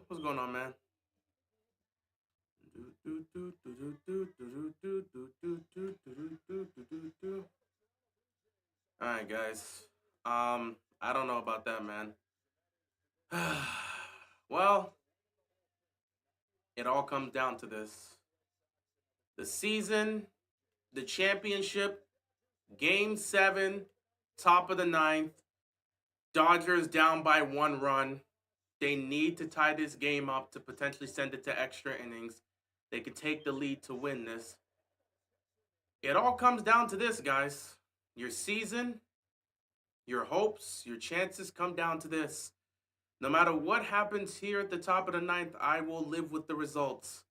What's going on, man? All right, guys. I don't know about that, man. Well, it all comes down to this: the season, the championship, Game 7, top of the ninth. Dodgers down by 1 run. They need to tie this game up to potentially send it to extra innings. They could take the lead to win this. It all comes down to this, guys. Your season, your hopes, your chances come down to this. No matter what happens here at the top of the ninth, I will live with the results.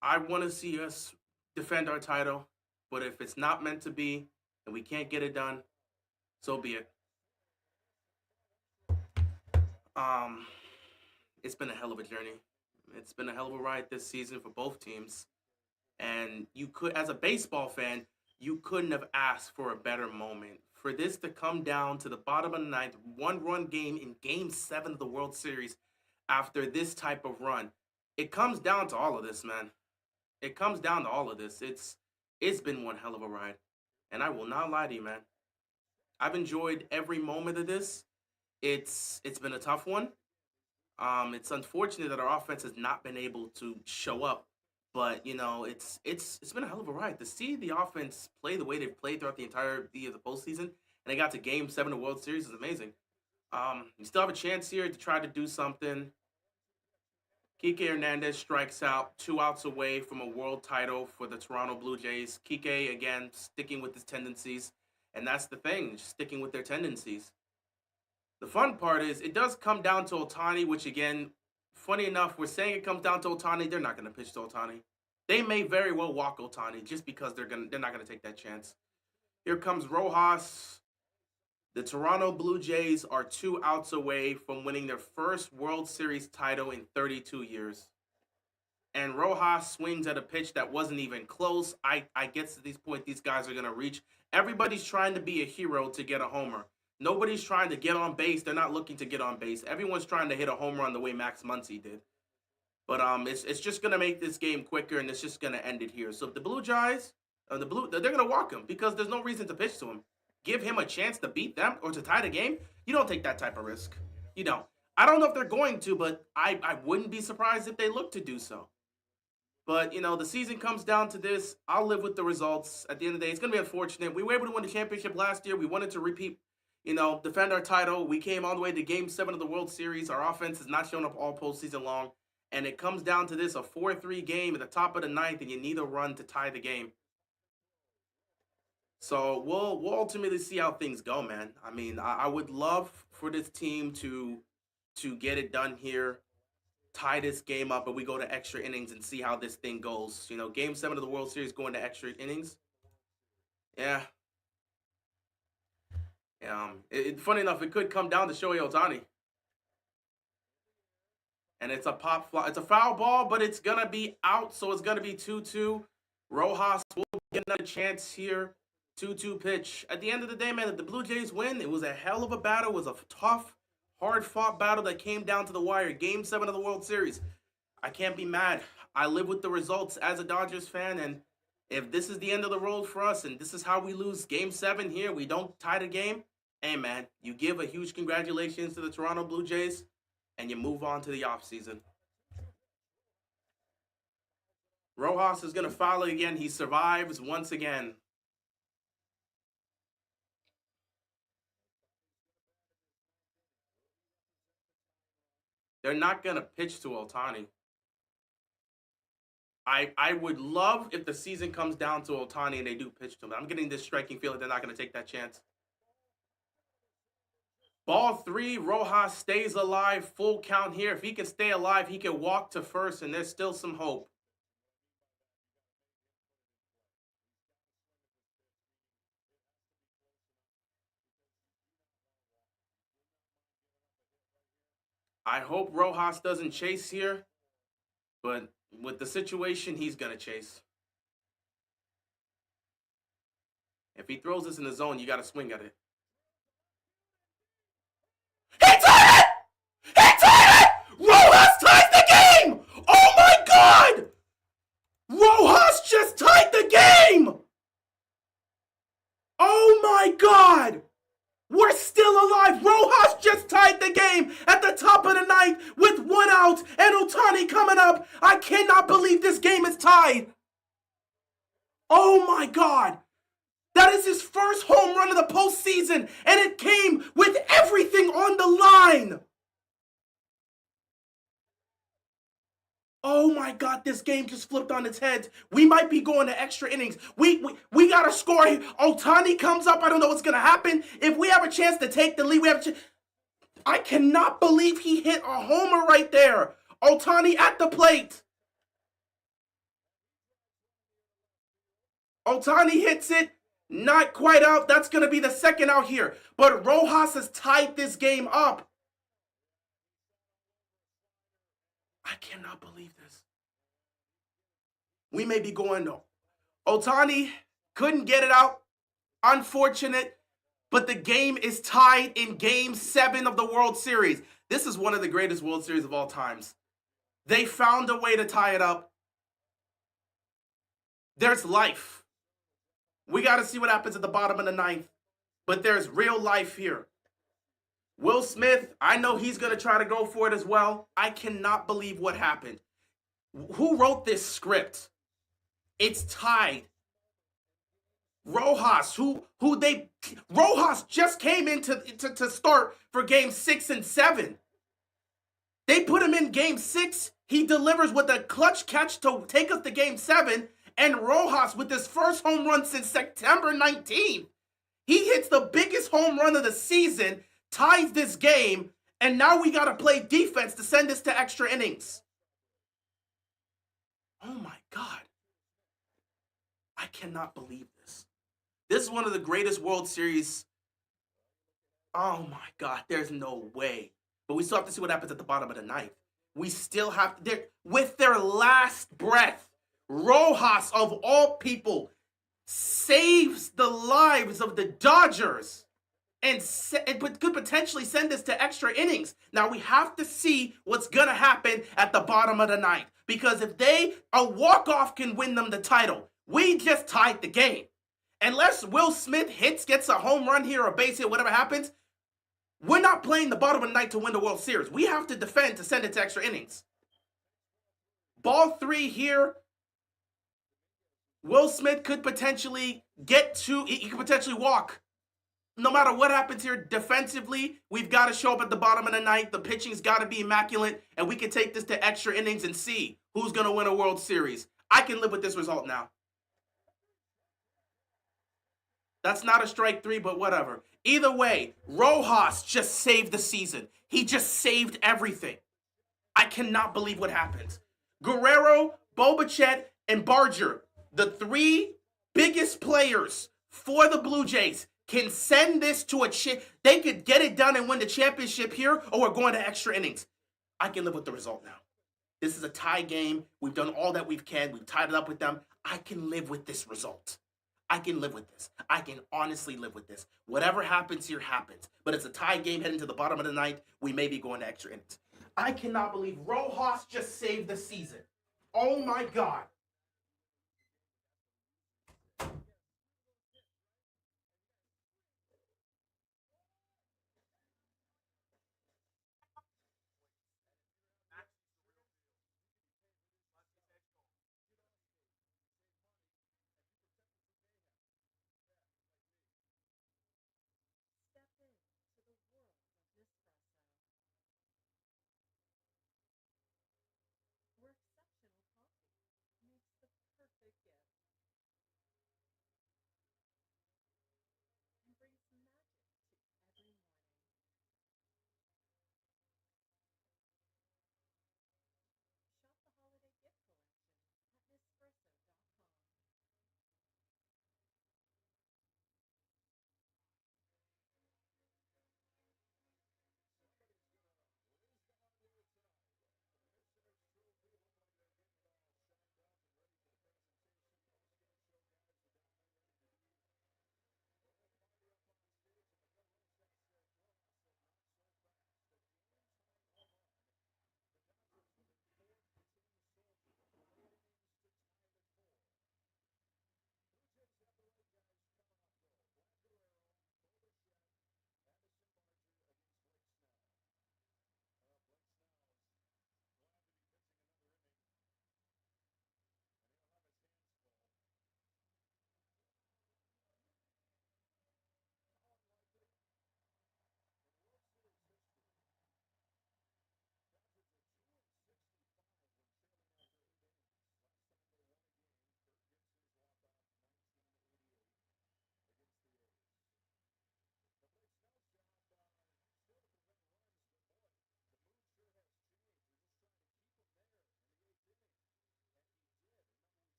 I want to see us defend our title, but if it's not meant to be and we can't get it done, so be it. Um, it's been a hell of a journey. It's been a hell of a ride this season for both teams. And you could, as a baseball fan, you couldn't have asked for a better moment. For this to come down to the bottom of the ninth, 1 run game in Game 7 of the World Series after this type of run, it comes down to all of this, man. It comes down to all of this. It's been one hell of a ride, and I will not lie to you, man. I've enjoyed every moment of this. It's been a tough one. It's unfortunate that our offense has not been able to show up, but it's been a hell of a ride to see the offense play the way they've played throughout the entirety of the postseason, and they got to Game 7 of the World Series is amazing. You still have a chance here to try to do something. Kike Hernandez strikes out, 2 outs away from a world title for the Toronto Blue Jays. Kike again sticking with his tendencies, and that's the thing, just sticking with their tendencies. The fun part is it does come down to Ohtani, which again, funny enough, we're saying it comes down to Ohtani. They're not going to pitch to Ohtani. They may very well walk Ohtani just because they're not going to take that chance. Here comes Rojas. The Toronto Blue Jays are 2 outs away from winning their first World Series title in 32 years. And Rojas swings at a pitch that wasn't even close. I guess at this point these guys are going to reach. Everybody's trying to be a hero to get a homer. Nobody's trying to get on base. They're not looking to get on base. Everyone's trying to hit a home run the way Max Muncy did. But it's just gonna make this game quicker, and it's just gonna end it here. So if the Blue Jays, they're gonna walk him because there's no reason to pitch to him. Give him a chance to beat them or to tie the game. You don't take that type of risk. You don't. I don't know if they're going to, but I wouldn't be surprised if they look to do so. But the season comes down to this. I'll live with the results. At the end of the day, it's gonna be unfortunate. We were able to win the championship last year. We wanted to repeat, defend our title. We came all the way to Game 7 of the World Series. Our offense has not shown up all postseason long. And it comes down to this, a 4-3 game at the top of the ninth, and you need a run to tie the game. So we'll ultimately see how things go, man. I mean, I would love for this team to get it done here, tie this game up, and we go to extra innings and see how this thing goes. Game 7 of the World Series going to extra innings. Yeah. Funny enough, it could come down to Shohei Ohtani. And it's a pop fly. It's a foul ball, but it's going to be out, so it's going to be 2-2. Rojas will get another chance here. 2-2 pitch. At the end of the day, man, if the Blue Jays win, it was a hell of a battle. It was a tough, hard-fought battle that came down to the wire. Game 7 of the World Series. I can't be mad. I live with the results as a Dodgers fan, and if this is the end of the road for us and this is how we lose Game 7 here, we don't tie the game, hey, man, you give a huge congratulations to the Toronto Blue Jays, and you move on to the offseason. Rojas is going to foul it again. He survives once again. They're not going to pitch to Ohtani. I would love if the season comes down to Ohtani and they do pitch to him. I'm getting this striking feeling they're not going to take that chance. Ball 3, Rojas stays alive, full count here. If he can stay alive, he can walk to first, and there's still some hope. I hope Rojas doesn't chase here, but with the situation, he's going to chase. If he throws this in the zone, you got to swing at it. just tied the game at the top of the ninth with 1 out and Ohtani coming up. I cannot believe this game is tied. Oh my God. That is his first home run of the postseason, and it came with everything on the line. Oh my God, this game just flipped on its head. We might be going to extra innings. We got to score. Ohtani comes up. I don't know what's going to happen. If we have a chance to take the lead, we have a chance. I cannot believe he hit a homer right there. Ohtani at the plate. Ohtani hits it. Not quite out. That's going to be the second out here. But Rojas has tied this game up. I cannot believe this. We may be going to. Ohtani couldn't get it out. Unfortunate. But the game is tied in Game 7 of the World Series. This is one of the greatest World Series of all times. They found a way to tie it up. There's life. We got to see what happens at the bottom of the ninth. But there's real life here. Will Smith, I know he's going to try to go for it as well. I cannot believe what happened. Who wrote this script? It's tied. Rojas just came in to start for Game 6 and 7. They put him in Game 6. He delivers with a clutch catch to take us to Game 7. And Rojas, with his first home run since September 19th, he hits the biggest home run of the season, ties this game, and now we got to play defense to send this to extra innings. Oh my God. I cannot believe this. This is one of the greatest World Series. Oh my God, there's no way. But we still have to see what happens at the bottom of the ninth. We still have to, with their last breath, Rojas, of all people, saves the lives of the Dodgers and could potentially send this to extra innings. Now, we have to see what's going to happen at the bottom of the ninth. Because if a walk-off can win them the title, we just tied the game. Unless Will Smith gets a home run here or a base hit, whatever happens, we're not playing the bottom of the ninth to win the World Series. We have to defend to send it to extra innings. Ball 3 here. Will Smith could potentially he could potentially walk. No matter what happens here defensively, we've got to show up at the bottom of the ninth. The pitching's got to be immaculate, and we can take this to extra innings and see who's going to win a World Series. I can live with this result now. That's not a strike 3, but whatever. Either way, Rojas just saved the season. He just saved everything. I cannot believe what happened. Guerrero, Bobichet, and Barger, the 3 biggest players for the Blue Jays, can send this to they could get it done and win the championship here, or we're going to extra innings. I can live with the result now. This is a tie game. We've done all that we can. We've tied it up with them. I can live with this result. I can live with this. I can honestly live with this. Whatever happens here happens. But it's a tie game heading to the bottom of the ninth. We may be going to extra innings. I cannot believe Rojas just saved the season. Oh my God.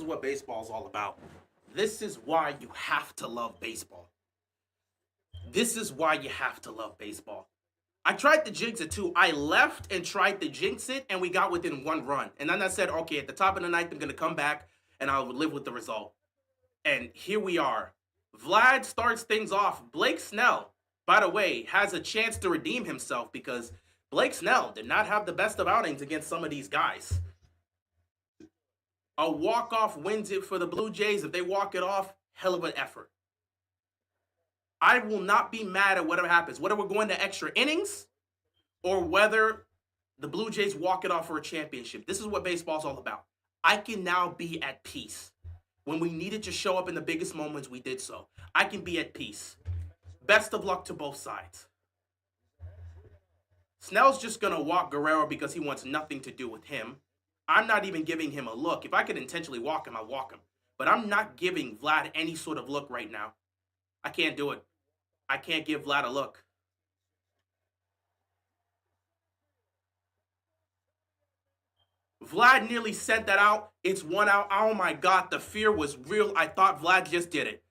what baseball's all about. This is why you have to love baseball. This is why you have to love baseball. I tried to jinx it too. I left and tried to jinx it, and we got within 1 run. And then I said, okay, at the top of the ninth, I'm going to come back, and I'll live with the result. And here we are. Vlad starts things off. Blake Snell, by the way, has a chance to redeem himself because Blake Snell did not have the best of outings against some of these guys. A walk-off wins it for the Blue Jays. If they walk it off, hell of an effort. I will not be mad at whatever happens, whether we're going to extra innings or whether the Blue Jays walk it off for a championship. This is what baseball's all about. I can now be at peace. When we needed to show up in the biggest moments, we did so. I can be at peace. Best of luck to both sides. Snell's just going to walk Guerrero because he wants nothing to do with him. I'm not even giving him a look. If I could intentionally walk him, I'll walk him. But I'm not giving Vlad any sort of look right now. I can't do it. I can't give Vlad a look. Vlad nearly sent that out. It's 1 out. Oh my God, the fear was real. I thought Vlad just did it.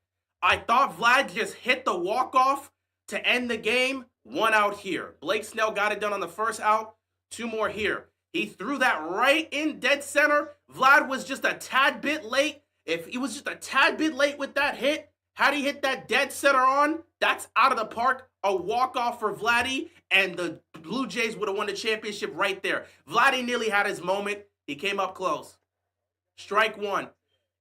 I thought Vlad just hit the walk-off to end the game. 1 out here. Blake Snell got it done on the first out. 2 more here. He threw that right in dead center. Vlad was just a tad bit late. If he was just a tad bit late with that hit, had he hit that dead center on, that's out of the park. A walk-off for Vladdy, and the Blue Jays would have won the championship right there. Vladdy nearly had his moment. He came up close. Strike 1.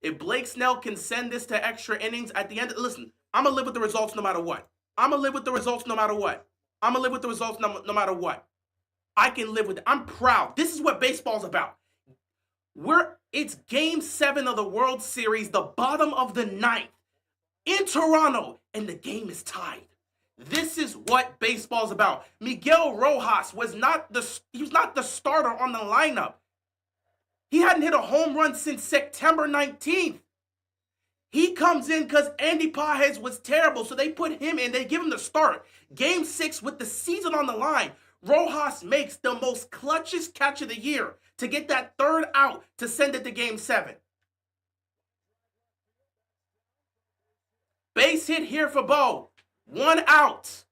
If Blake Snell can send this to extra innings at the end, listen, I'm going to live with the results no matter what. I'm going to live with the results no matter what. I'm going to live with the results no matter what. I can live with it. I'm proud. This is what baseball's about. It's Game 7 of the World Series, the bottom of the ninth, in Toronto, and the game is tied. This is what baseball's about. Miguel Rojas was not the starter on the lineup. He hadn't hit a home run since September 19th. He comes in because Andy Pages was terrible, so they put him in. They give him the start. Game 6 with the season on the line. Rojas makes the most clutchest catch of the year to get that 3rd out to send it to Game 7. Base hit here for Bo. 1 out.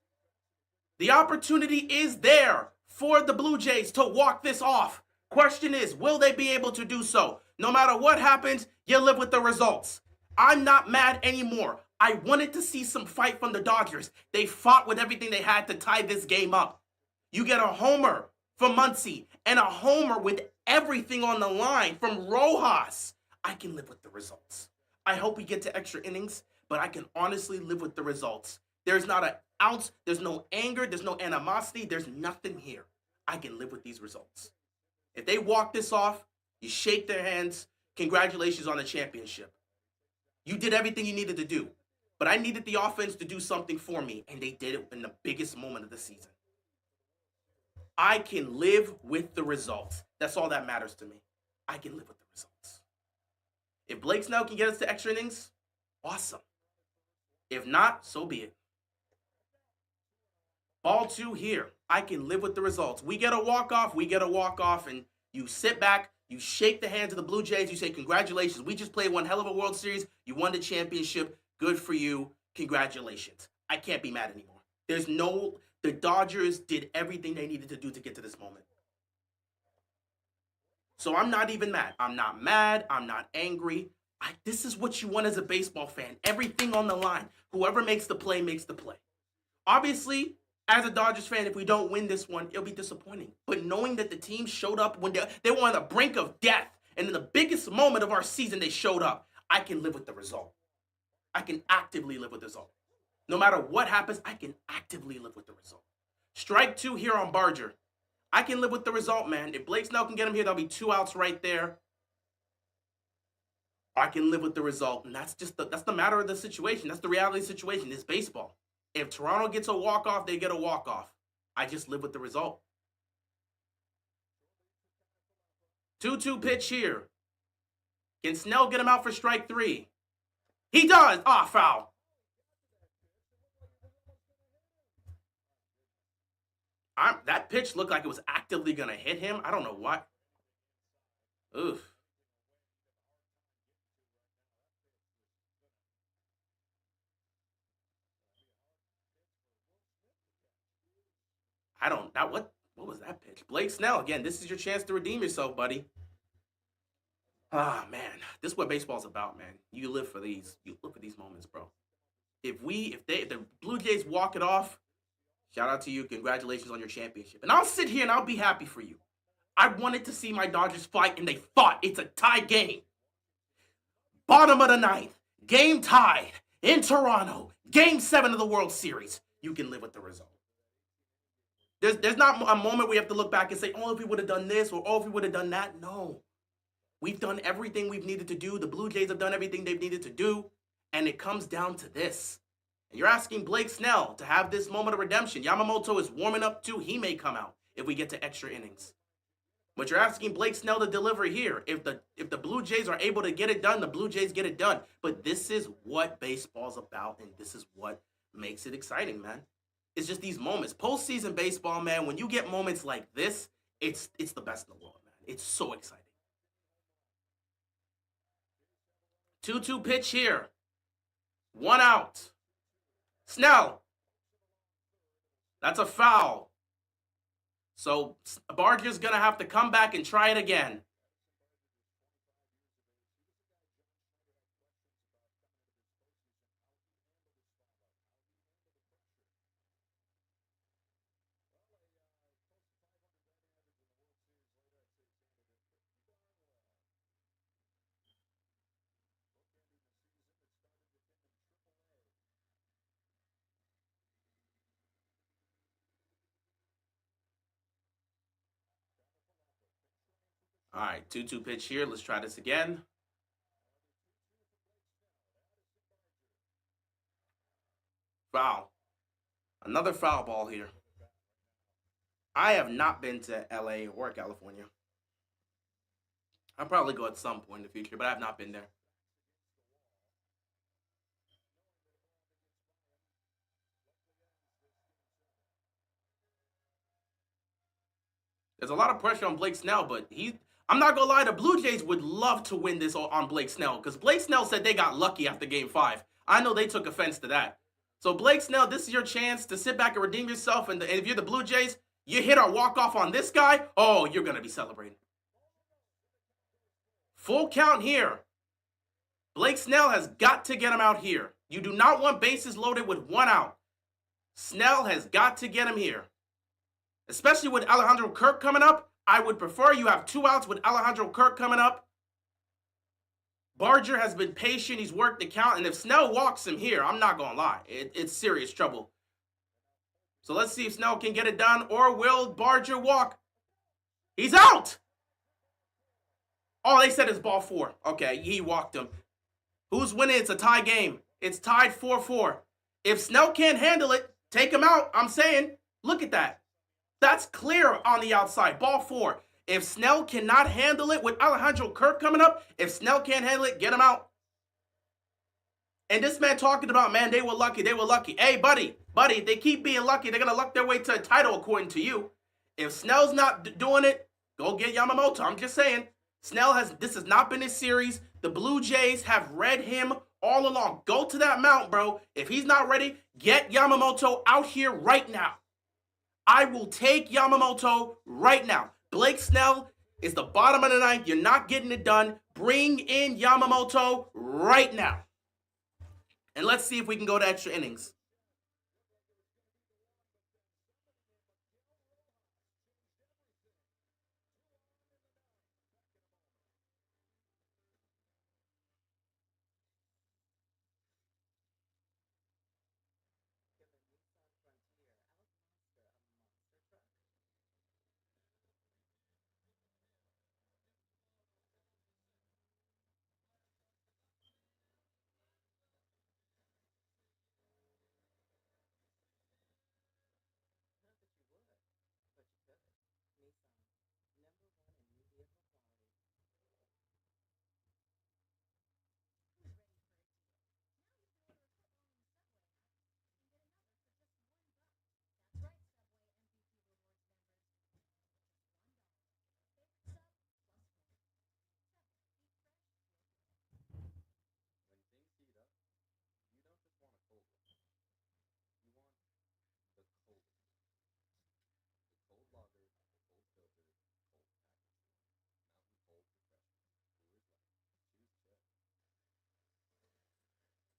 The opportunity is there for the Blue Jays to walk this off. Question is, will they be able to do so? No matter what happens, you live with the results. I'm not mad anymore. I wanted to see some fight from the Dodgers. They fought with everything they had to tie this game up. You get a homer from Muncy and a homer with everything on the line from Rojas. I can live with the results. I hope we get to extra innings, but I can honestly live with the results. There's not an ounce, there's no anger, there's no animosity, there's nothing here. I can live with these results. If they walk this off, you shake their hands, congratulations on the championship. You did everything you needed to do, but I needed the offense to do something for me, and they did it in the biggest moment of the season. I can live with the results. That's all that matters to me. I can live with the results. If Blake Snell can get us to extra innings, awesome. If not, so be it. Ball 2 here. I can live with the results. We get a walk-off, and you sit back, you shake the hands of the Blue Jays, you say, congratulations. We just played one hell of a World Series. You won the championship. Good for you. Congratulations. I can't be mad anymore. The Dodgers did everything they needed to do to get to this moment. So I'm not even mad. I'm not mad. I'm not angry. This is what you want as a baseball fan. Everything on the line. Whoever makes the play makes the play. Obviously, as a Dodgers fan, if we don't win this one, it'll be disappointing. But knowing that the team showed up when they were on the brink of death, and in the biggest moment of our season, they showed up, I can live with the result. I can actively live with the result. No matter what happens, I can actively live with the result. Strike 2 here on Barger. I can live with the result, man. If Blake Snell can get him here, there'll be 2 outs right there. I can live with the result. And that's the matter of the situation. That's the reality of the situation. It's baseball. If Toronto gets a walk-off, they get a walk-off. I just live with the result. 2-2 pitch here. Can Snell get him out for strike 3? He does. Foul. That pitch looked like it was actively going to hit him. I don't know what. Oof. I don't. That what was that pitch? Blake Snell again. This is your chance to redeem yourself, buddy. Ah man, this is what baseball's about, man. You live for these. You live for these moments, bro. If the Blue Jays walk it off, shout out to you. Congratulations on your championship. And I'll sit here and I'll be happy for you. I wanted to see my Dodgers fight, and they fought. It's a tie game. Bottom of the ninth, game tied in Toronto. Game 7 of the World Series. You can live with the result. There's not a moment we have to look back and say, oh, if we would have done this or oh, if we would have done that. No. We've done everything we've needed to do. The Blue Jays have done everything they've needed to do. And it comes down to this. And you're asking Blake Snell to have this moment of redemption. Yamamoto is warming up too. He may come out if we get to extra innings. But you're asking Blake Snell to deliver here. If the Blue Jays are able to get it done, the Blue Jays get it done. But this is what baseball's about, and this is what makes it exciting, man. It's just these moments. Postseason baseball, man, when you get moments like this, it's the best in the world, man. It's so exciting. 2-2 pitch here. 1 out. Snell. That's a foul. So Barger's going to have to come back and try it again. All right, 2-2 pitch here. Let's try this again. Foul. Another foul ball here. I have not been to LA or California. I'll probably go at some point in the future, but I have not been there. There's a lot of pressure on Blake Snell, but I'm not gonna lie, the Blue Jays would love to win this on Blake Snell because Blake Snell said they got lucky after game 5. I know they took offense to that. So Blake Snell, this is your chance to sit back and redeem yourself. And if you're the Blue Jays, you hit a walk-off on this guy, oh, you're gonna be celebrating. Full count here. Blake Snell has got to get him out here. You do not want bases loaded with 1 out. Snell has got to get him here. Especially with Alejandro Kirk coming up, I would prefer you have 2 outs with Alejandro Kirk coming up. Barger has been patient. He's worked the count. And if Snell walks him here, I'm not going to lie. It's serious trouble. So let's see if Snell can get it done. Or will Barger walk? He's out! Oh, they said it's ball 4. Okay, he walked him. Who's winning? It's a tie game. It's tied 4-4. If Snell can't handle it, take him out. I'm saying, look at that. That's clear on the outside. Ball 4. If Snell cannot handle it with Alejandro Kirk coming up, if Snell can't handle it, get him out. And this man talking about, man, they were lucky. They were lucky. Hey, buddy, they keep being lucky. They're going to luck their way to a title, according to you. If Snell's not doing it, go get Yamamoto. I'm just saying. This has not been his series. The Blue Jays have read him all along. Go to that mount, bro. If he's not ready, get Yamamoto out here right now. I will take Yamamoto right now. Blake Snell is the bottom of the ninth. You're not getting it done. Bring in Yamamoto right now. And let's see if we can go to extra innings.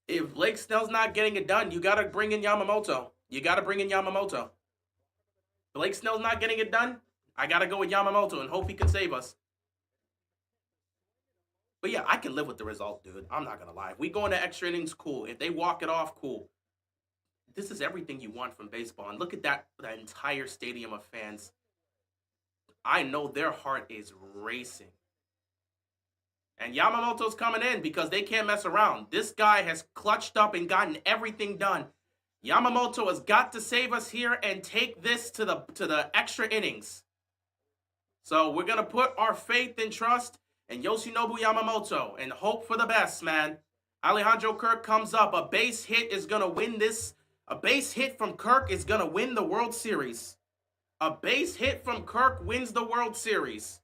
If Blake Snell's not getting it done, you got to bring in Yamamoto. You got to bring in Yamamoto. Blake Snell's not getting it done. I got to go with Yamamoto and hope he can save us. But yeah, I can live with the result, dude. I'm not going to lie. If we go into extra innings, cool. If they walk it off, cool. This is everything you want from baseball. And look at that entire stadium of fans. I know their heart is racing. And Yamamoto's coming in because they can't mess around. This guy has clutched up and gotten everything done. Yamamoto has got to save us here and take this to the extra innings. So we're going to put our faith and trust in Yoshinobu Yamamoto and hope for the best, man. Alejandro Kirk comes up. A base hit is going to win this. A base hit from Kirk is going to win the World Series. A base hit from Kirk wins the World Series.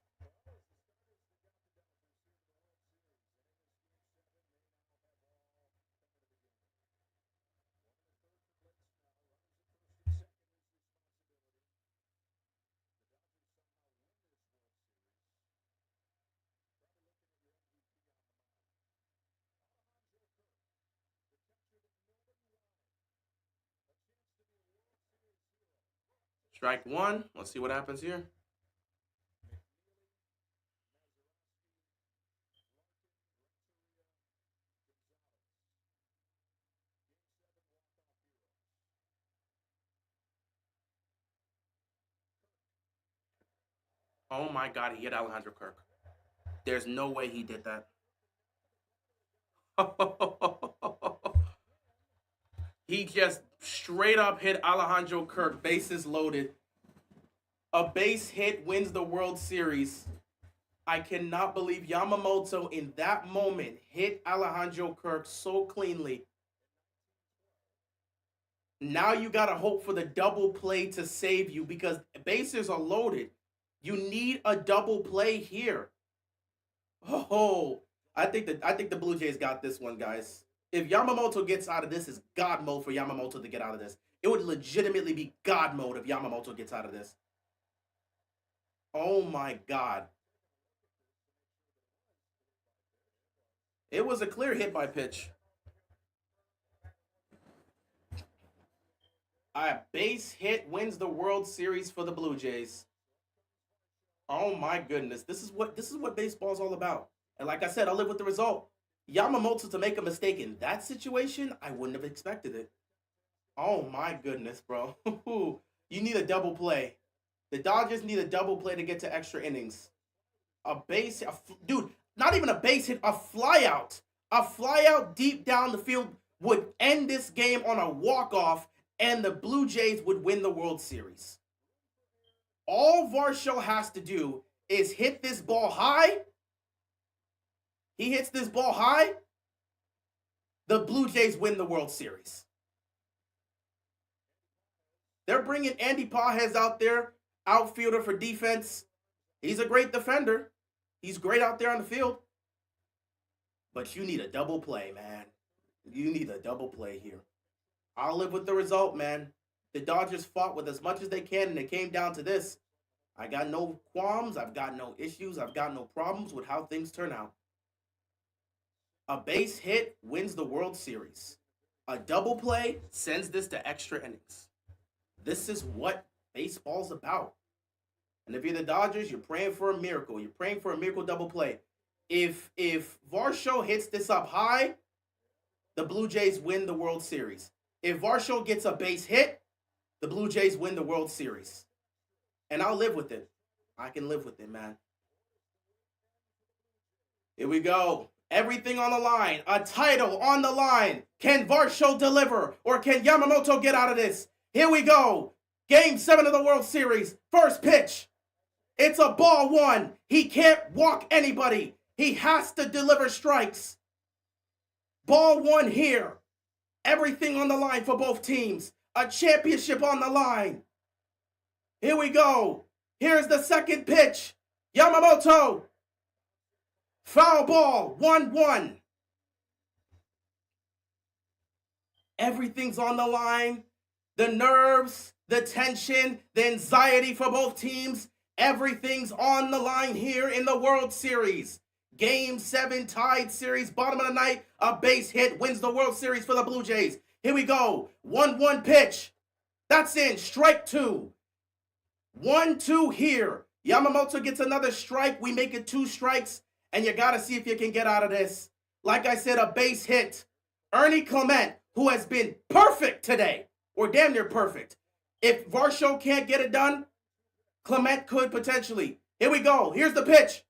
Strike one. Let's see what happens here. Oh my God, he hit Alejandro Kirk. There's no way he did that. He just straight up hit Alejandro Kirk, bases loaded. A base hit wins the World Series. I cannot believe Yamamoto in that moment hit Alejandro Kirk so cleanly. Now you got to hope for the double play to save you because bases are loaded. You need a double play here. Oh, I think the Blue Jays got this one, guys. If Yamamoto gets out of this, it's God mode for Yamamoto to get out of this. It would legitimately be God mode if Yamamoto gets out of this. Oh my God. It was a clear hit by pitch. A base hit wins the World Series for the Blue Jays. Oh my goodness. This is what baseball is all about. And like I said, I'll live with the result. Yamamoto to make a mistake in that situation, I wouldn't have expected it. Oh my goodness, bro. You need a double play. The Dodgers need a double play to get to extra innings. Dude, not even a base hit, a flyout. A flyout deep down the field would end this game on a walk-off, and the Blue Jays would win the World Series. All Varsho has to do is hit this ball high. He hits this ball high. The Blue Jays win the World Series. They're bringing Andy Pages out there, outfielder for defense. He's a great defender. He's great out there on the field. But you need a double play, man. You need a double play here. I'll live with the result, man. The Dodgers fought with as much as they can, and it came down to this. I got no qualms. I've got no issues. I've got no problems with how things turn out. A base hit wins the World Series. A double play sends this to extra innings. This is what baseball's about. And if you're the Dodgers, you're praying for a miracle. You're praying for a miracle double play. If Varsho hits this up high, the Blue Jays win the World Series. If Varsho gets a base hit, the Blue Jays win the World Series. And I'll live with it. I can live with it, man. Here we go. Everything on the line. A title on the line. Can Varsho deliver? Or can Yamamoto get out of this? Here we go. Game 7 of the World Series. First pitch. It's a ball one. He can't walk anybody. He has to deliver strikes. Ball one here. Everything on the line for both teams. A championship on the line. Here we go. Here's the second pitch. Yamamoto. Foul ball. 1-1. Everything's on the line. The nerves, the tension, the anxiety for both teams. Everything's on the line here in the World Series. Game 7 tied series, bottom of the night. A base hit wins the World Series for the Blue Jays. Here we go. 1-1 pitch. That's in. Strike 2. 1-2 here. Yamamoto gets another strike. We make it 2 strikes. And you got to see if you can get out of this. Like I said, a base hit. Ernie Clement, who has been perfect today, or damn near perfect. If Varsho can't get it done, Clement could potentially. Here we go. Here's the pitch.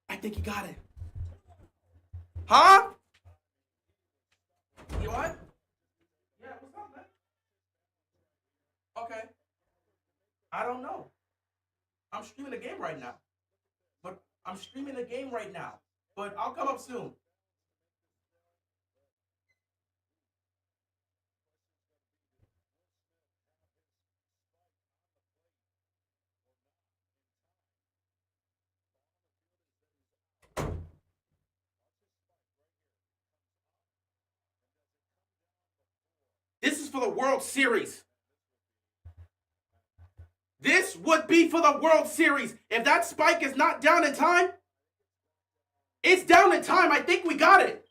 I think he got it. Huh? You what? Yeah, what's up, man? Okay. I don't know. I'm streaming a game right now. But I'll come up soon. This is for the World Series. This would be for the World Series. If that spike is not down in time, it's down in time. I think we got it.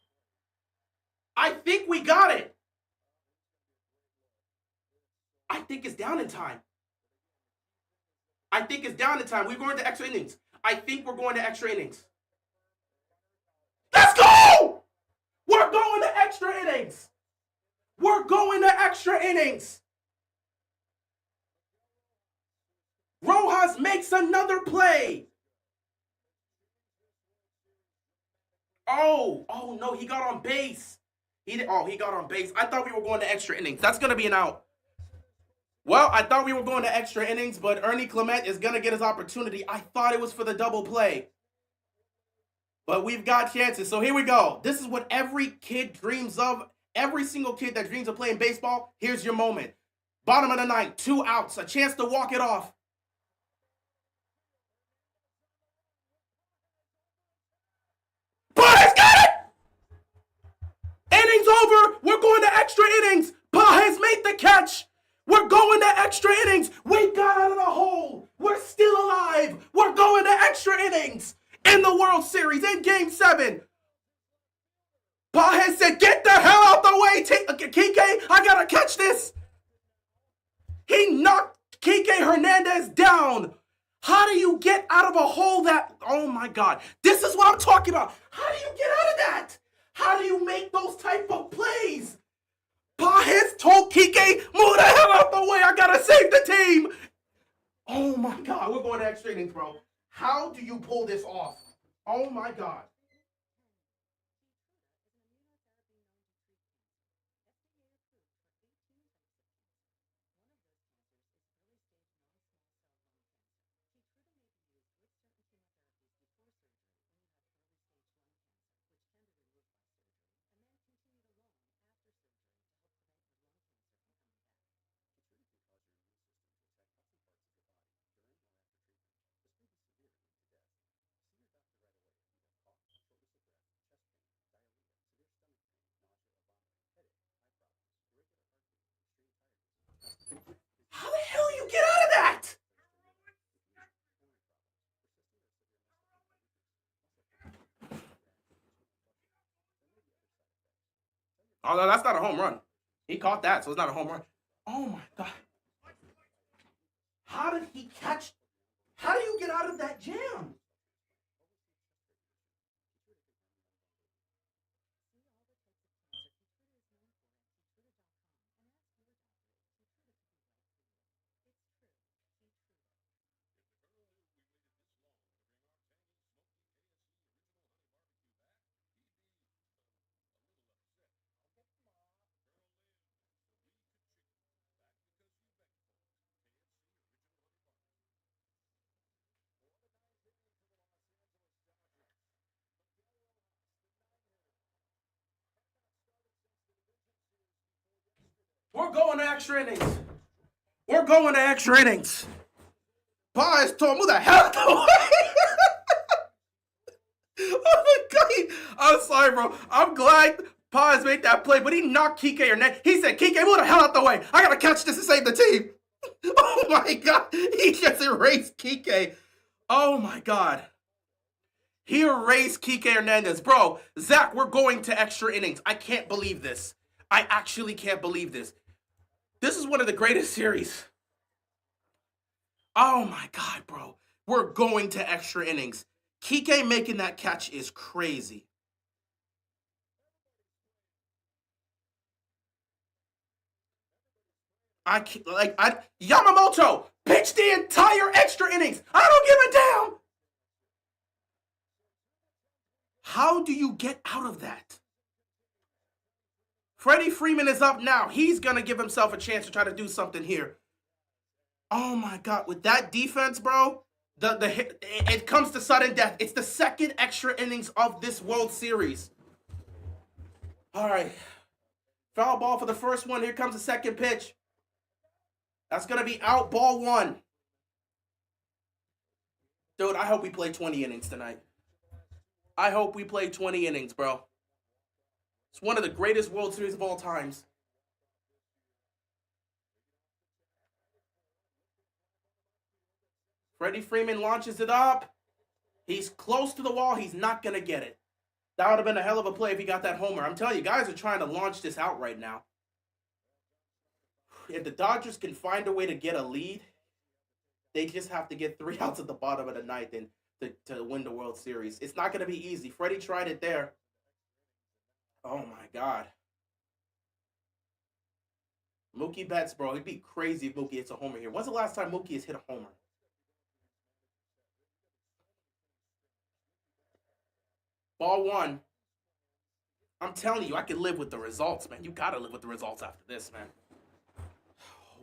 I think it's down in time. We're going to extra innings. Let's go! We're going to extra innings. Rojas makes another play. Oh no, he got on base. He got on base. I thought we were going to extra innings. That's going to be an out. Well, I thought we were going to extra innings, but Ernie Clement is going to get his opportunity. I thought it was for the double play. But we've got chances. So here we go. This is what every kid dreams of. Every single kid that dreams of playing baseball, here's your moment. Bottom of the ninth, 2 outs, a chance to walk it off. Pages got it! Innings over. We're going to extra innings. Pages made the catch. We're going to extra innings. We got out of the hole. We're still alive. We're going to extra innings in the World Series in Game 7. Pages said, get the hell out the way, Kike. I got to catch this. He knocked Kike Hernandez down. How do you get out of a hole that, oh my God. This is what I'm talking about. How do you get out of that? How do you make those type of plays? Pages told Kike, move the hell out the way. I got to save the team. Oh my God. We're going to extra innings, bro. How do you pull this off? Oh my God. How the hell you get out of that? Oh, no, that's not a home run. He caught that, so it's not a home run. Oh, my God. How did he catch? How do you get out of that jam? We're going to extra innings. Pages told me, who the hell? Oh my God. I'm sorry, bro. I'm glad Paz made that play, but he knocked Kike Hernandez. He said, Kike, move the hell out the way. I gotta catch this to save the team. Oh my god. He just erased Kike. Oh my god. He erased Kike Hernandez. Bro, Zach, we're going to extra innings. I can't believe this. I actually can't believe this. This is one of the greatest series. Oh my god, bro. We're going to extra innings. Kike making that catch is crazy. I can't, Yamamoto pitched the entire extra innings. I don't give a damn. How do you get out of that? Freddie Freeman is up now. He's going to give himself a chance to try to do something here. Oh my god, with that defense, bro, it comes to sudden death. It's the second extra innings of this World Series. All right. Foul ball for the first one. Here comes the second pitch. That's going to be out, ball one. Dude, I hope we play 20 innings tonight. I hope we play 20 innings, bro. It's one of the greatest World Series of all times. Freddie Freeman launches it up. He's close to the wall. He's not going to get it. That would have been a hell of a play if he got that homer. I'm telling you, guys are trying to launch this out right now. If the Dodgers can find a way to get a lead, they just have to get 3 outs at the bottom of the ninth and to win the World Series. It's not going to be easy. Freddie tried it there. Oh, my God. Mookie Betts, bro. It'd be crazy if Mookie hits a homer here. When's the last time Mookie has hit a homer? Ball one. I'm telling you, I can live with the results, man. You got to live with the results after this, man.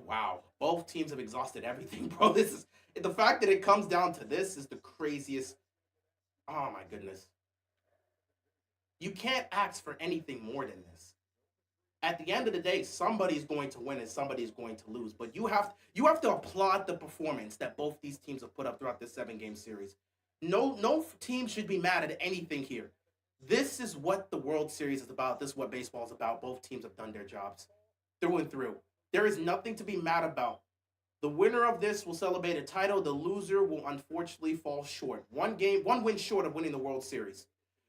Wow. Both teams have exhausted everything, bro. This is the fact that it comes down to this is the craziest. Oh, my goodness. You can't ask for anything more than this. At the end of the day, somebody's going to win and somebody's going to lose. But you have to applaud the performance that both these teams have put up throughout this 7-game series. No team should be mad at anything here. This is what the World Series is about. This is what baseball is about. Both teams have done their jobs through and through. There is nothing to be mad about. The winner of this will celebrate a title. The loser will unfortunately fall short. One win short of winning the World Series.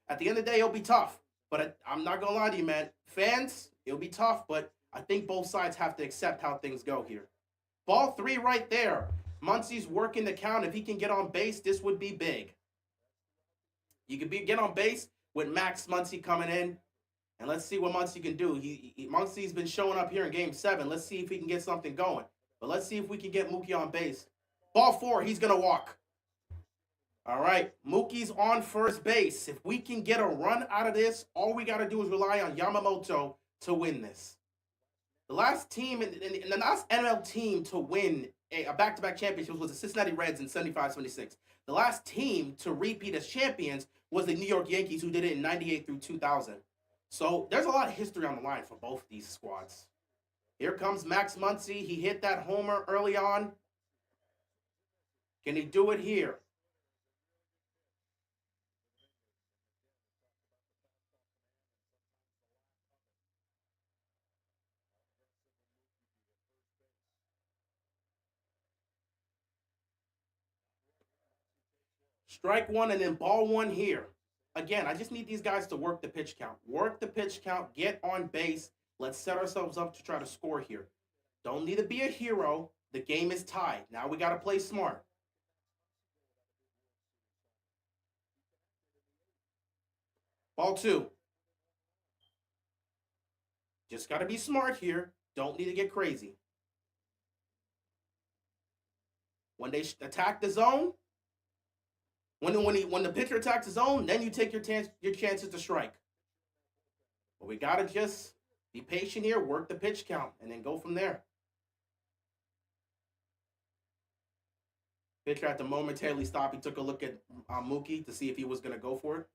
At the end of the day, it'll be tough. But I'm not going to lie to you, man. Fans, it'll be tough, but I think both sides have to accept how things go here. Ball 3 right there. Muncy's working the count. If he can get on base, this would be big. You can get on base with Max Muncy coming in. And let's see what Muncy can do. Muncy's been showing up here in Game 7. Let's see if he can get something going. But let's see if we can get Mookie on base. Ball 4, he's going to walk. All right, Mookie's on first base. If we can get a run out of this, all we got to do is rely on Yamamoto to win this. The last team, and the last NL team to win a back-to-back championship was the Cincinnati Reds in 75-76. The last team to repeat as champions was the New York Yankees, who did it in 98 through 2000. So there's a lot of history on the line for both these squads. Here comes Max Muncy. He hit that homer early on. Can he do it here? Strike one and then ball one here. Again, I just need these guys to work the pitch count. Work the pitch count, get on base. Let's set ourselves up to try to score here. Don't need to be a hero. The game is tied. Now we got to play smart. Ball 2. Just got to be smart here. Don't need to get crazy. When they attack the zone, when the pitcher attacks the zone, then you take your chances to strike. But we got to just be patient here, work the pitch count, and then go from there. Pitcher had to momentarily stop. He took a look at Mookie to see if he was going to go for it.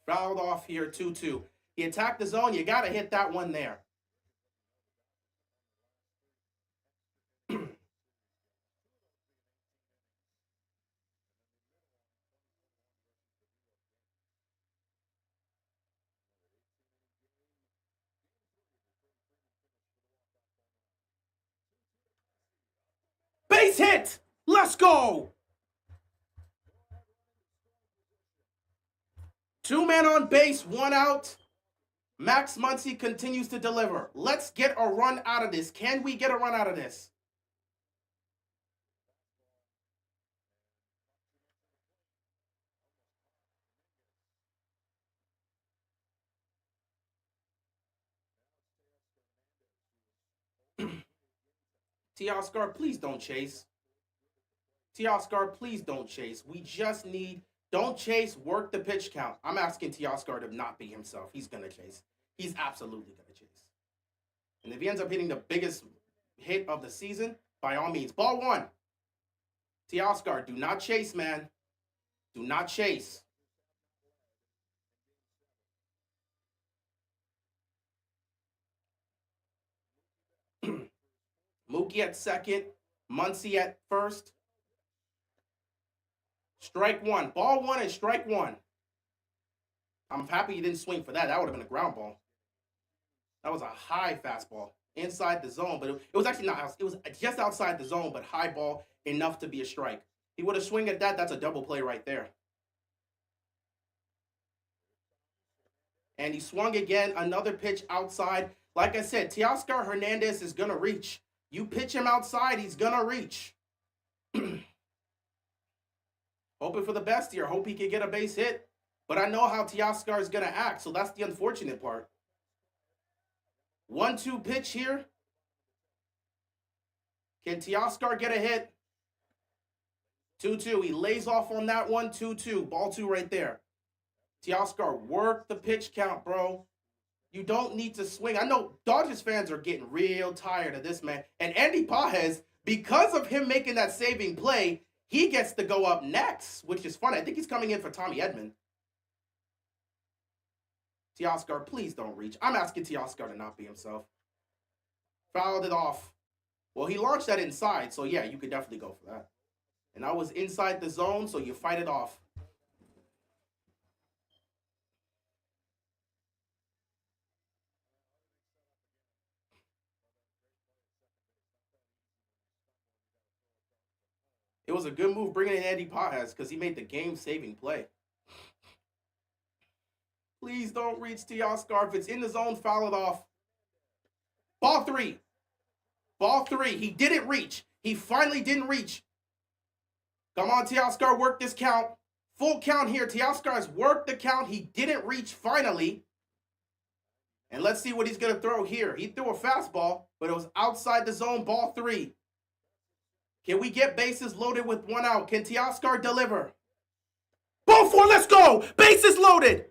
Fouled off here, 2-2. He attacked the zone. You got to hit that one there. Base hit! Let's go! 2 men on base, 1 out. Max Muncy continues to deliver. Let's get a run out of this. Can we get a run out of this? Teoscar, please don't chase. Teoscar, please don't chase. We just need, don't chase, work the pitch count. I'm asking Teoscar to not be himself. He's going to chase. He's absolutely going to chase. And if he ends up hitting the biggest hit of the season, by all means. Ball 1. Teoscar, do not chase, man. Do not chase. Mookie at second. Muncy at first. Strike 1. Ball 1 and strike 1. I'm happy you didn't swing for that. That would have been a ground ball. That was a high fastball inside the zone, but it was actually not. It was just outside the zone, but high ball enough to be a strike. He would have swung at that. That's a double play right there. And he swung again. Another pitch outside. Like I said, Teoscar Hernandez is going to reach. You pitch him outside, he's going to reach. Hoping for the best here. Hope he can get a base hit. But I know how Teoscar is going to act, so that's the unfortunate part. 1-2 pitch here. Can Teoscar get a hit? 2-2. He lays off on that one. 2-2. Ball 2 right there. Teoscar, work the pitch count, bro. You don't need to swing. I know Dodgers fans are getting real tired of this, man. And Andy Pages, because of him making that saving play, he gets to go up next, which is funny. I think he's coming in for Tommy Edman. Teoscar, please don't reach. I'm asking Teoscar to not be himself. Fouled it off. Well, he launched that inside, so yeah, you could definitely go for that. And I was inside the zone, so you fight it off. It was a good move bringing in Andy Pages because he made the game-saving play. Please don't reach Teoscar. If it's in the zone, foul it off. Ball 3. Ball 3. He didn't reach. He finally didn't reach. Come on, Teoscar, work this count. Full count here. Teoscar has worked the count. He didn't reach finally. And let's see what he's going to throw here. He threw a fastball, but it was outside the zone. Ball 3. Can we get bases loaded with 1 out? Can Teoscar deliver? Ball 4, let's go! Bases loaded!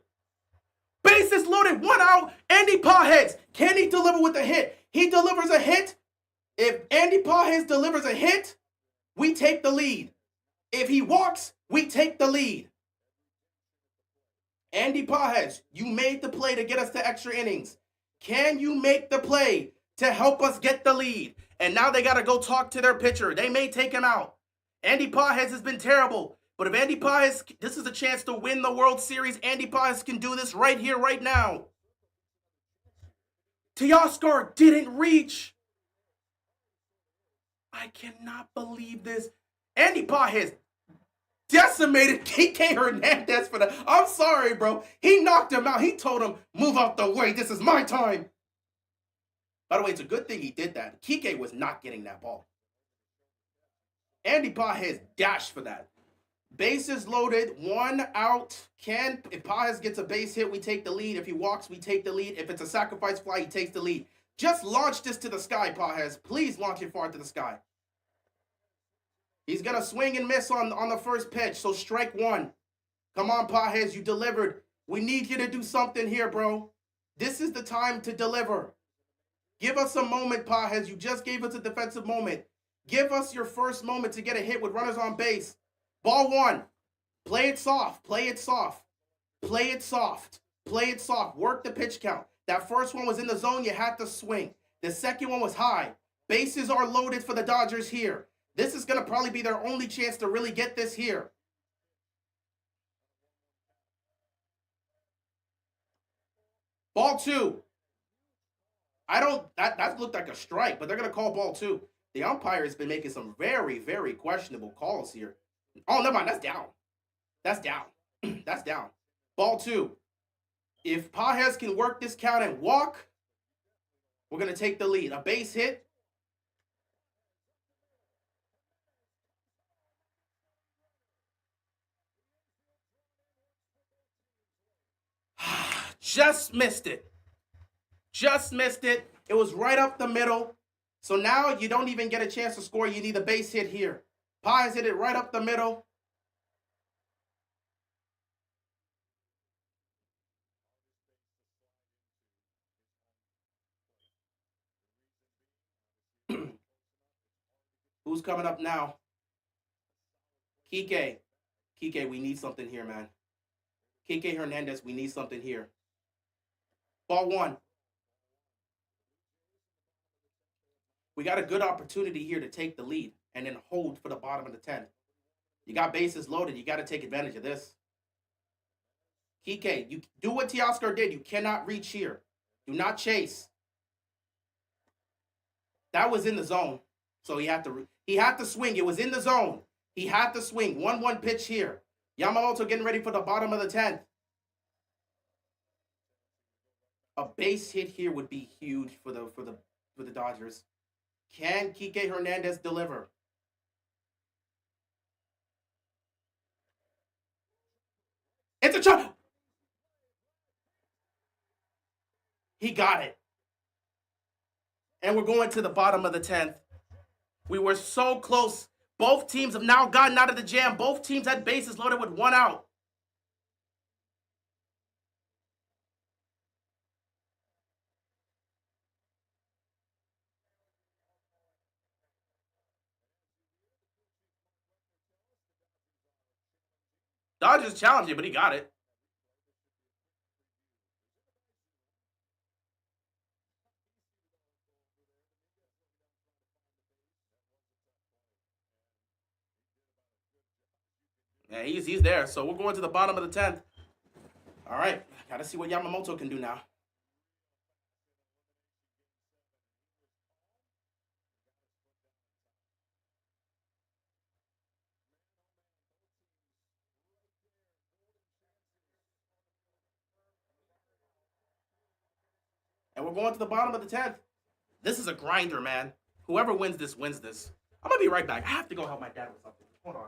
Bases loaded, 1 out. Andy Pages, can he deliver with a hit? He delivers a hit. If Andy Pages delivers a hit, we take the lead. If he walks, we take the lead. Andy Pages, you made the play to get us to extra innings. Can you make the play to help us get the lead? And now they got to go talk to their pitcher. They may take him out. Andy Pages has been terrible. But if Andy Pages, this is a chance to win the World Series. Andy Pages can do this right here, right now. Teoscar didn't reach. I cannot believe this. Andy Pages decimated Kike Hernandez for the... I'm sorry, bro. He knocked him out. He told him, move out the way. This is my time. By the way, it's a good thing he did that. Kike was not getting that ball. Andy Pages dashed for that. Bases loaded, 1 out. If Pages gets a base hit, we take the lead. If he walks, we take the lead. If it's a sacrifice fly, he takes the lead. Just launch this to the sky, Pages. Please launch it far to the sky. He's going to swing and miss on the first pitch, so strike 1. Come on, Pages, you delivered. We need you to do something here, bro. This is the time to deliver. Give us a moment, Pages. You just gave us a defensive moment. Give us your first moment to get a hit with runners on base. Ball 1. Play it soft. Play it soft. Play it soft. Play it soft. Work the pitch count. That first one was in the zone. You had to swing. The second one was high. Bases are loaded for the Dodgers here. This is going to probably be their only chance to really get this here. Ball 2. That looked like a strike, but they're going to call ball 2. The umpire has been making some very, very questionable calls here. Oh, never mind. That's down. That's down. That's down. Ball two. If Pages can work this count and walk, we're going to take the lead. A base hit. Just missed it. Just missed it. It was right up the middle. So now you don't even get a chance to score. You need a base hit here. Pages hit it right up the middle. Who's coming up now? Kike. Kike, we need something here, man. Kike Hernandez, we need something here. Ball one. We got a good opportunity here to take the lead and then hold for the bottom of the 10th. You got bases loaded. You got to take advantage of this. Kike, you do what Teoscar did. You cannot reach here. Do not chase. That was in the zone. So he had to swing. It was in the zone. He had to swing. 1-1 pitch here. Yamamoto getting ready for the bottom of the 10th. A base hit here would be huge for the Dodgers. Can Kike Hernandez deliver? It's a shot. He got it. And we're going to the bottom of the 10th. We were so close. Both teams have now gotten out of the jam. Both teams had bases loaded with one out. Dodgers challenged it, but he got it. Yeah, he's there. So we're going to the bottom of the 10th. All right. Got to see what Yamamoto can do now. And we're going to the bottom of the 10th. This is a grinder, man. Whoever wins this wins this. I'm going to be right back. I have to go help my dad with something. Hold on.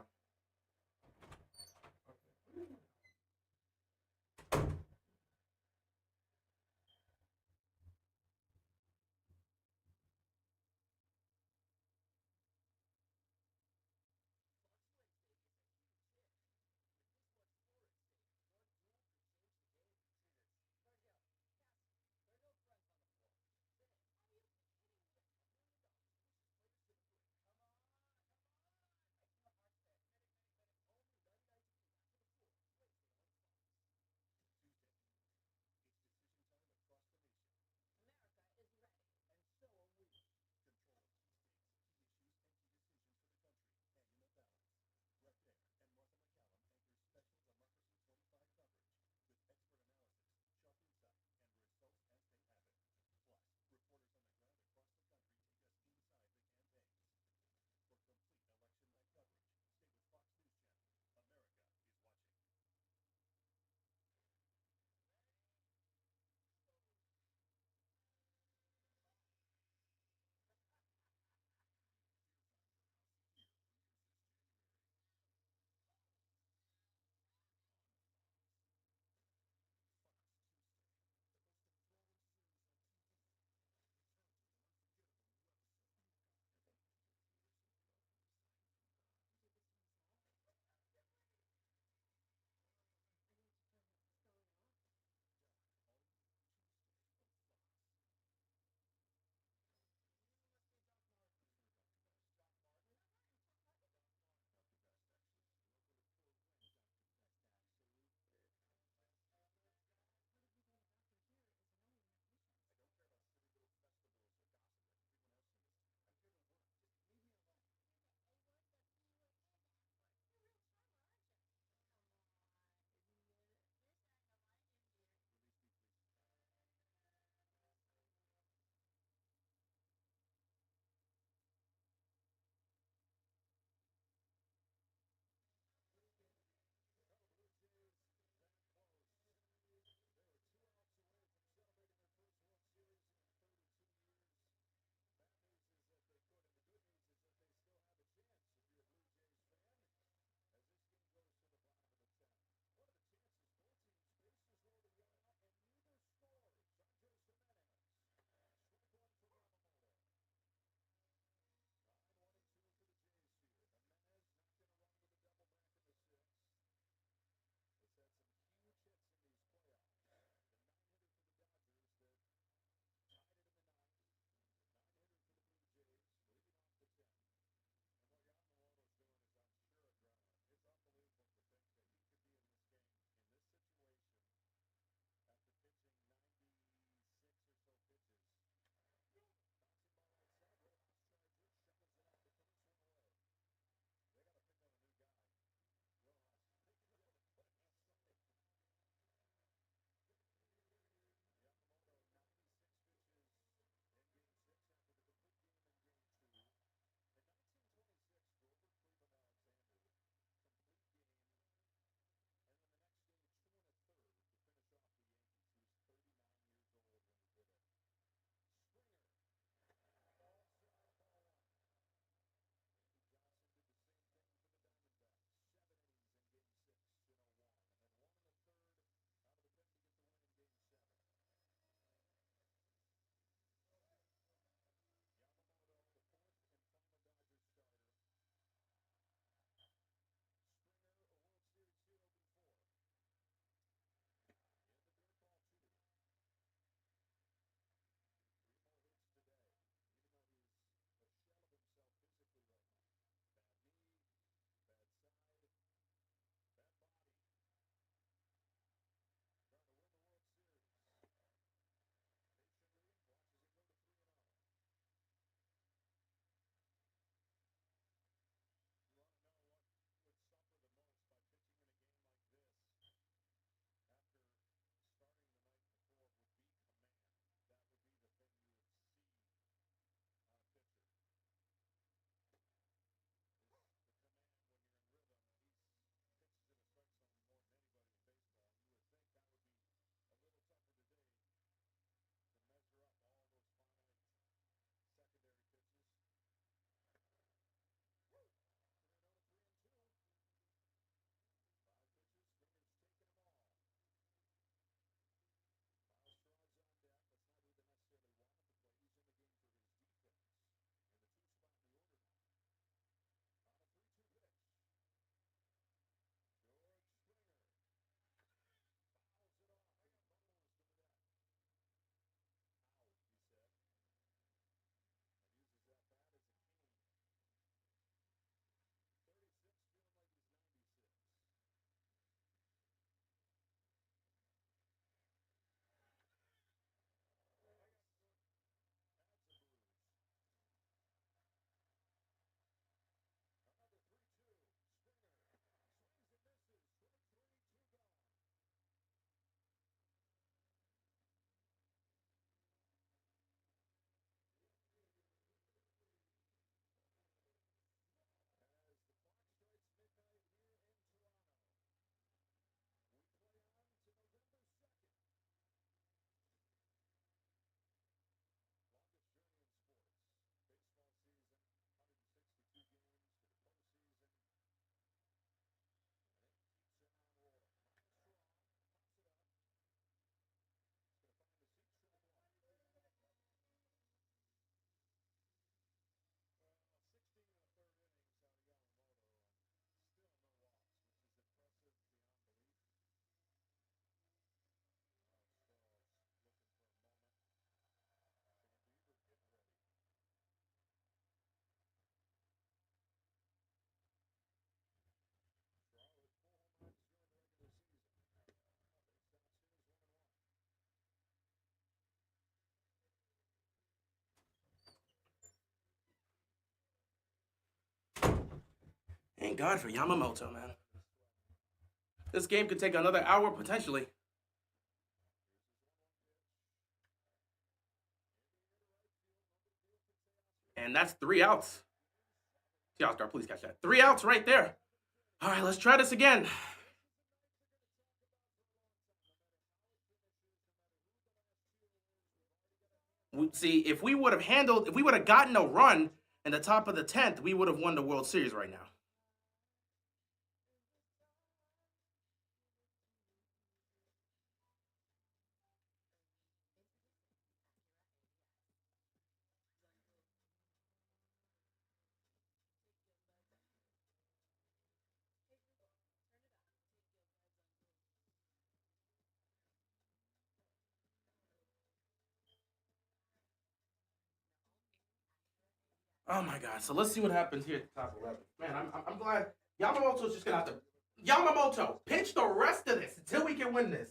Thank God for Yamamoto, man. This game could take another hour potentially. And that's 3 outs. Teoscar, please catch that. 3 outs right there. All right, let's try this again. See, if we would have gotten a run in the top of the 10th, we would have won the World Series right now. Oh my God! So let's see what happens here at the top 11. Man, I'm glad Yamamoto's just gonna have to Yamamoto pitch the rest of this until we can win this.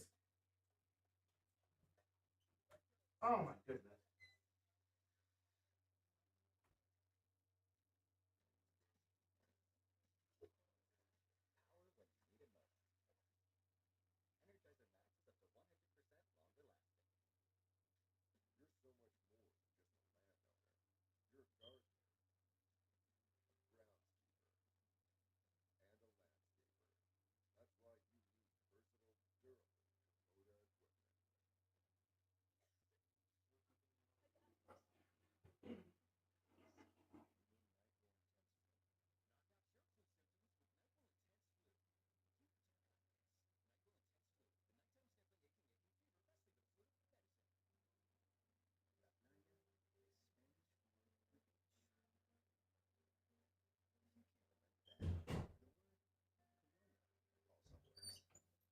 Oh my goodness.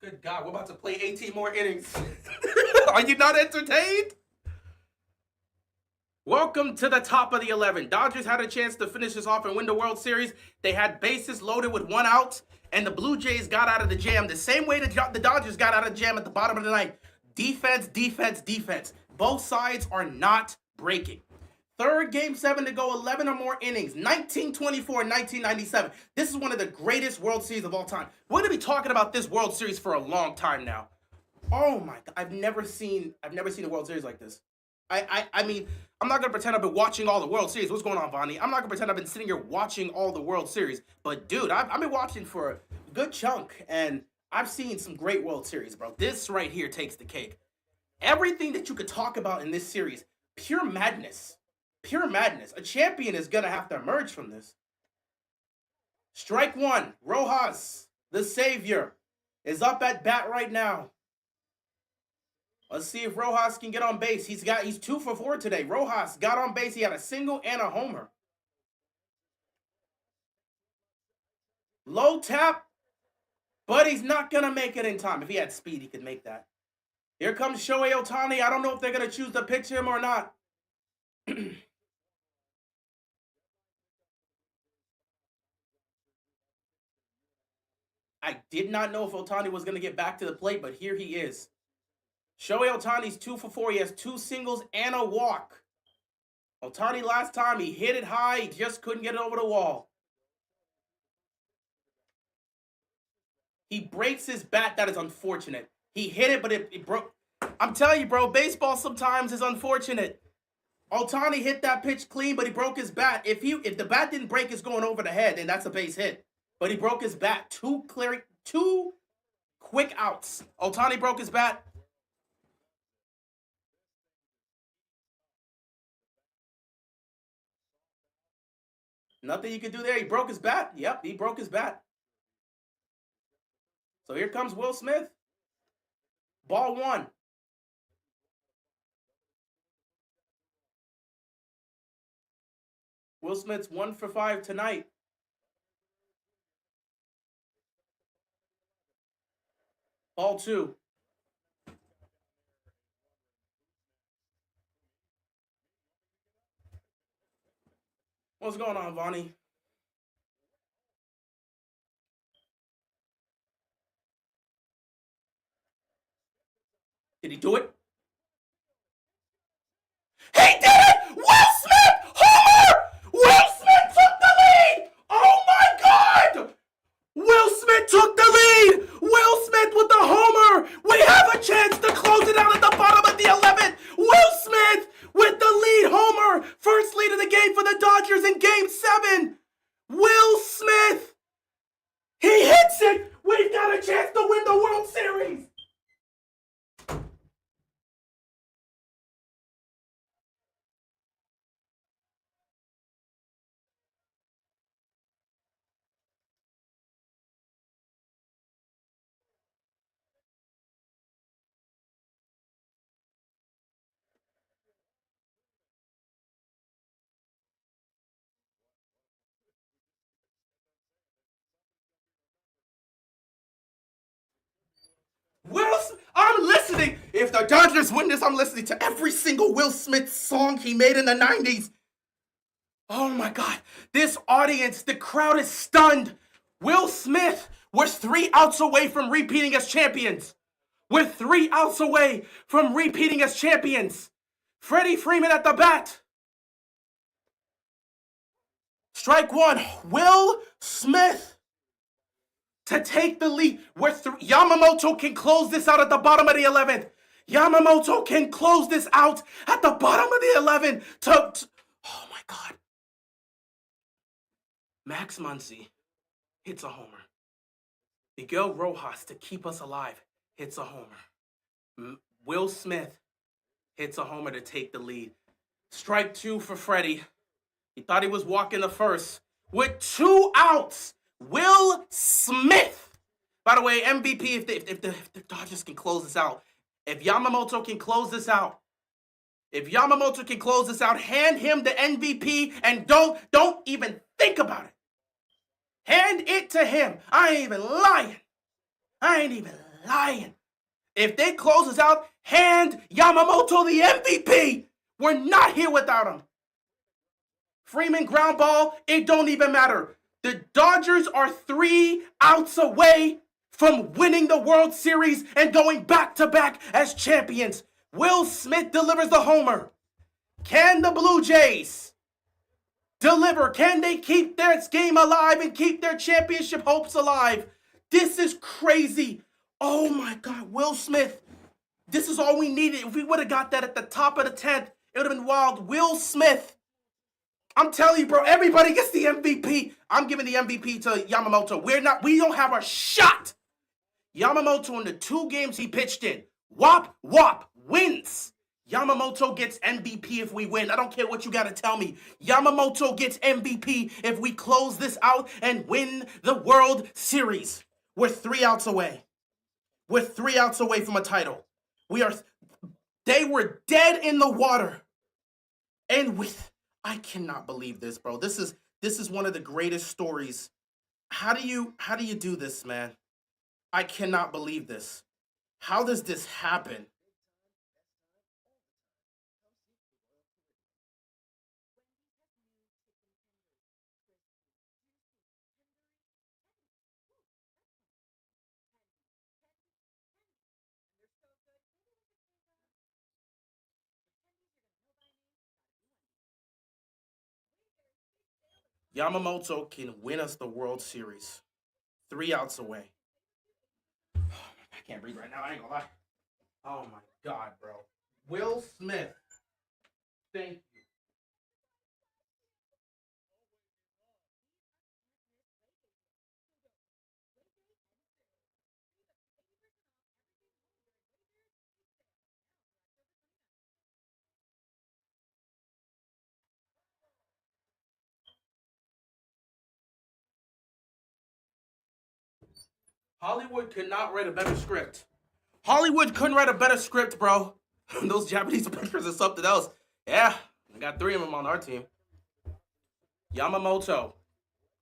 Good God, we're about to play 18 more innings. Are you not entertained? Welcome to the top of the 11. Dodgers had a chance to finish this off and win the World Series. They had bases loaded with 1 out, and the Blue Jays got out of the jam the same way the Dodgers got out of the jam at the bottom of the ninth. Defense, defense, defense. Both sides are not breaking. Third game 7 to go, 11 or more innings, 1924, 1997. This is one of the greatest World Series of all time. We're going to be talking about this World Series for a long time now. Oh my God, I've never seen a World Series like this. I mean, I'm not gonna pretend I've been watching all the World Series. What's going on, Vonnie? I'm not gonna pretend I've been sitting here watching all the World Series. But dude, I've been watching for a good chunk, and I've seen some great World Series, bro. This right here takes the cake. Everything that you could talk about in this series, pure madness. Pure madness. A champion is gonna have to emerge from this. Strike one. Rojas, the savior, is up at bat right now. Let's see if Rojas can get on base. He's 2 for 4 today. Rojas got on base. He had a single and a homer. Low tap, but he's not going to make it in time. If he had speed, he could make that. Here comes Shohei Ohtani. I don't know if they're going to choose to pitch him or not. I did not know if Ohtani was going to get back to the plate, but here he is. Shohei Ohtani's 2 for 4. He has 2 singles and a walk. Ohtani last time, he hit it high. He just couldn't get it over the wall. He breaks his bat. That is unfortunate. He hit it, but it broke. I'm telling you, bro, baseball sometimes is unfortunate. Ohtani hit that pitch clean, but he broke his bat. If the bat didn't break, it's going over the head, then that's a base hit. But he broke his bat. 2 quick outs. Ohtani broke his bat. Nothing you can do there. He broke his bat. Yep, he broke his bat. So here comes Will Smith. Ball 1. Will Smith's 1 for 5 tonight. Ball 2. What's going on, Vonnie? Did he do it? He did it! Will Smith! Homer! Will Smith took the lead! Oh my God! If the Dodgers win this, I'm listening to every single Will Smith song he made in the 90s. Oh my God. This audience, the crowd is stunned. Will Smith was 3 outs away from repeating as champions. We're 3 outs away from repeating as champions. Freddie Freeman at the bat. Strike one. Will Smith to take the lead. Yamamoto can close this out at the bottom of the 11th. Yamamoto can close this out at the bottom of the 11th. Oh my God. Max Muncy hits a homer. Miguel Rojas to keep us alive hits a homer. Will Smith hits a homer to take the lead. Strike 2 for Freddie. He thought he was walking the first. With 2 outs, Will Smith. By the way, MVP, if the Dodgers can close this out. If Yamamoto can close this out. Hand him the MVP and don't even think about it. Hand it to him. I ain't even lying. If they close this out, hand Yamamoto the MVP. We're not here without him. Freeman ground ball, it don't even matter. The Dodgers are 3 outs away from winning the World Series and going back-to-back as champions. Will Smith delivers the homer. Can the Blue Jays deliver? Can they keep their game alive and keep their championship hopes alive? This is crazy. Oh my God, Will Smith. This is all we needed. If we would have got that at the top of the 10th, it would have been wild. Will Smith. I'm telling you, bro, everybody gets the MVP. I'm giving the MVP to Yamamoto. We don't have a shot. Yamamoto in the 2 games he pitched in. Wop, wins. Yamamoto gets MVP if we win. I don't care what you got to tell me. Yamamoto gets MVP if we close this out and win the World Series. We're 3 outs away. We're 3 outs away from a title. They were dead in the water. And I cannot believe this, bro. This is one of the greatest stories. How do you do this, man? I cannot believe this. How does this happen? Yamamoto can win us the World Series. 3 outs away. I can't breathe right now. I ain't gonna lie. Oh my God, bro. Will Smith. Thank you. Hollywood could not write a better script. Hollywood couldn't write a better script, bro. Those Japanese pitchers are something else. Yeah, I got 3 of them on our team. Yamamoto.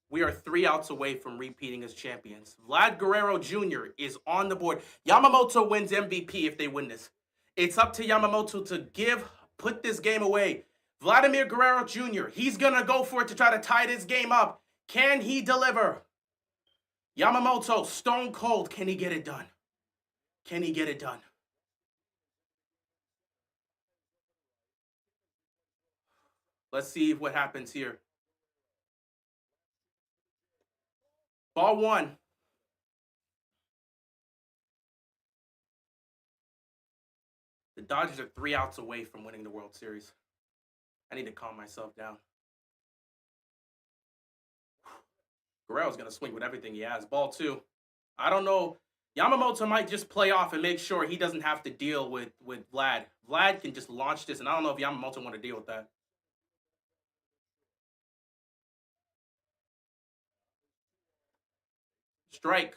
We are 3 outs away from repeating as champions. Vlad Guerrero Jr. is on the board. Yamamoto wins MVP if they win this. It's up to Yamamoto to put this game away. Vladimir Guerrero Jr., he's going to go for it to try to tie this game up. Can he deliver? Yamamoto, stone cold. Can he get it done? Can he get it done? Let's see what happens here. Ball 1. The Dodgers are 3 outs away from winning the World Series. I need to calm myself down. Guerrero's going to swing with everything he has. Ball 2. I don't know. Yamamoto might just play off and make sure he doesn't have to deal with Vlad. Vlad can just launch this, and I don't know if Yamamoto want to deal with that. Strike.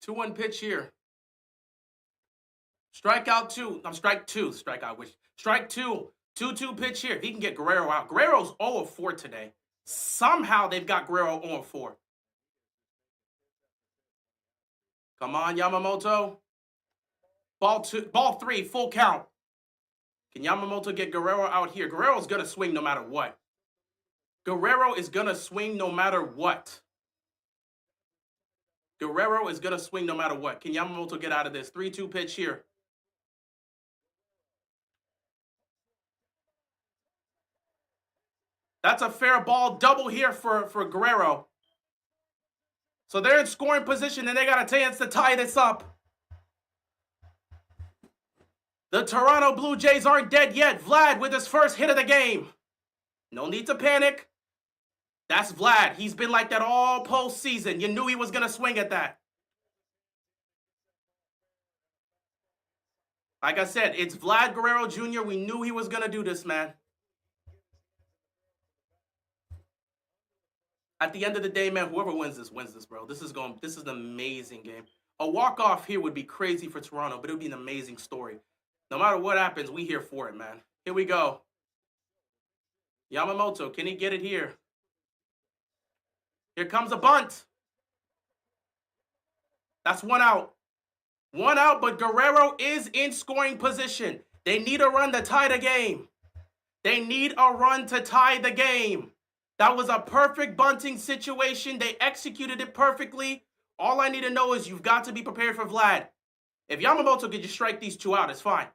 Two-one pitch here. Strikeout 2. I'm strike 2. Strike 2. 2-2 pitch here. If he can get Guerrero out. Guerrero's 0-4 today. Somehow they've got Guerrero 0-4. Come on, Yamamoto. Ball 3, full count. Can Yamamoto get Guerrero out here? Guerrero's going to swing no matter what. Guerrero is going to swing no matter what. Guerrero is going to swing no matter what. Can Yamamoto get out of this? 3-2 pitch here. That's a fair ball double here for Guerrero. So they're in scoring position, and they got a chance to tie this up. The Toronto Blue Jays aren't dead yet. Vlad with his first hit of the game. No need to panic. That's Vlad. He's been like that all postseason. You knew he was going to swing at that. Like I said, it's Vlad Guerrero Jr. We knew he was going to do this, man. At the end of the day, man, whoever wins this, bro. This is an amazing game. A walk-off here would be crazy for Toronto, but it would be an amazing story. No matter what happens, we here for it, man. Here we go. Yamamoto, can he get it here? Here comes a bunt. That's one out. One out, but Guerrero is in scoring position. They need a run to tie the game. They need a run to tie the game. That was a perfect bunting situation. They executed it perfectly. All I need to know is you've got to be prepared for Vlad. If Yamamoto could just strike these two out, it's fine.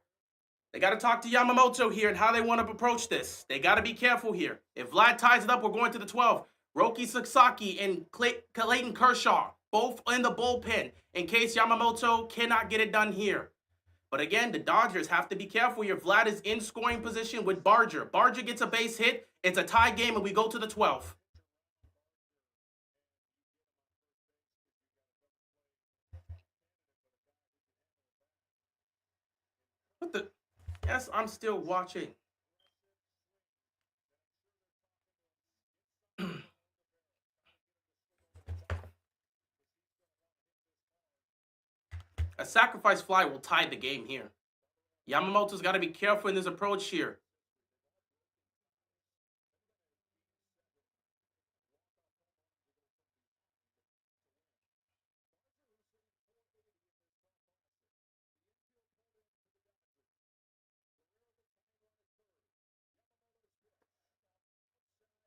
They got to talk to Yamamoto here and how they want to approach this. They got to be careful here. If Vlad ties it up, we're going to the 12. Roki Sasaki and Clayton Kershaw, both in the bullpen, in case Yamamoto cannot get it done here. But again, the Dodgers have to be careful here. Vlad is in scoring position with Barger. Barger gets a base hit. It's a tie game, and we go to the 12th. What the? Yes, I'm still watching. A sacrifice fly will tie the game here. Yamamoto's got to be careful in his approach here.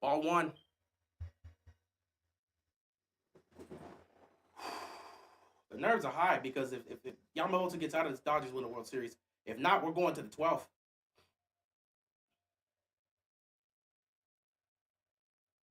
Ball 1. The nerves are high because if Yamamoto gets out of this, Dodgers win the World Series. If not, we're going to the 12th.